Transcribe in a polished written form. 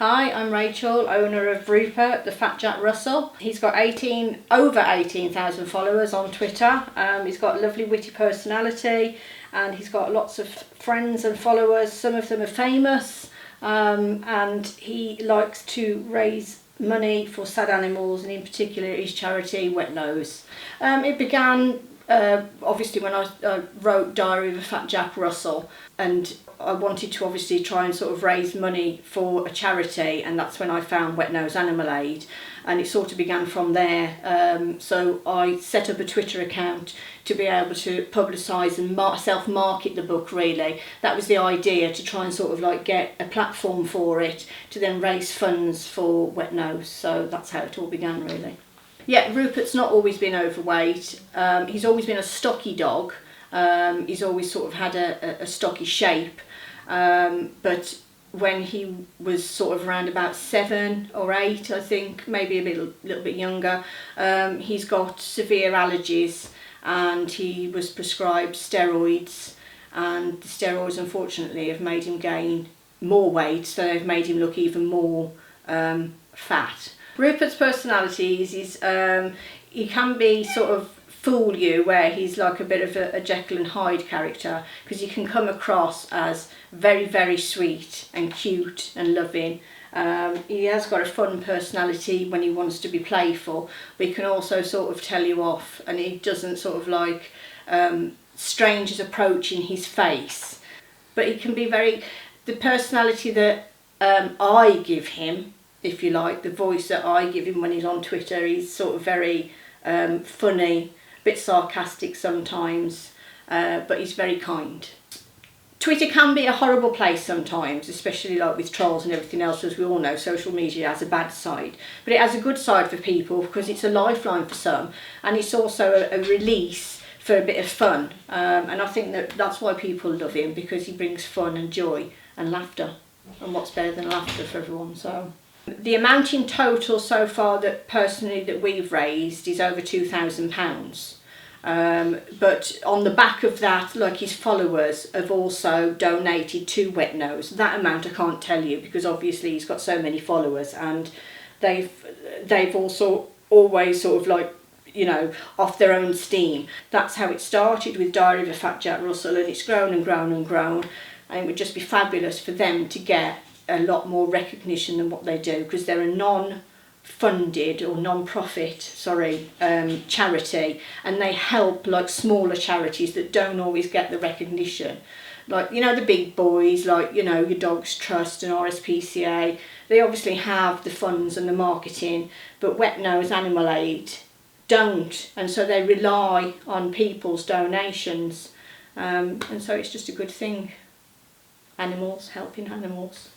Hi, I'm Rachel, owner of Rupert, the Fat Jack Russell. He's got over 18,000 followers on Twitter. He's got a lovely witty personality and he's got lots of friends and followers. Some of them are famous, and he likes to raise money for sad animals, and in particular his charity Wet Nose. It began obviously when I wrote Diary of a Fat Jack Russell, and I wanted to obviously try and sort of raise money for a charity, and that's when I found Wet Nose Animal Aid, and it sort of began from there. So I set up a Twitter account to be able to publicise and self-market the book, really. That was the idea, to try and sort of like get a platform for it, to then raise funds for Wet Nose. So that's how it all began, really. Yeah, Rupert's not always been overweight. He's always been a stocky dog. He's always sort of had a stocky shape. But when he was sort of around about 7 or 8, I think, maybe a little bit younger, he's got severe allergies and he was prescribed steroids, and the steroids unfortunately have made him gain more weight, so they've made him look even more fat. Rupert's personality is he can be sort of fool you, where he's like a bit of a Jekyll and Hyde character, because he can come across as very, very sweet and cute and loving. He has got a fun personality when he wants to be playful, but he can also sort of tell you off, and he doesn't sort of like strangers approaching his face. But he can be the personality that I give him, if you like, the voice that I give him when he's on Twitter. He's sort of very funny, a bit sarcastic sometimes, but he's very kind. Twitter can be a horrible place sometimes, especially like with trolls and everything else. As we all know, social media has a bad side, but it has a good side for people, because it's a lifeline for some, and it's also a release for a bit of fun. And I think that's why people love him, because he brings fun and joy and laughter, and what's better than laughter for everyone? So the amount in total so far that we've raised is over £2,000. But on the back of that, like, his followers have also donated to Wet Nose. That amount I can't tell you, because obviously he's got so many followers, and they've also always sort of like, you know, off their own steam. That's how it started with Diary of a Fat Jack Russell, and it's grown and grown and grown, and it would just be fabulous for them to get a lot more recognition than what they do, because they're a non-funded or non-profit charity, and they help like smaller charities that don't always get the recognition, like, you know, the big boys, like, you know, your Dogs Trust and RSPCA. They obviously have the funds and the marketing, but Wet Nose Animal Aid don't, and so they rely on people's donations, and so it's just a good thing. Animals, helping animals.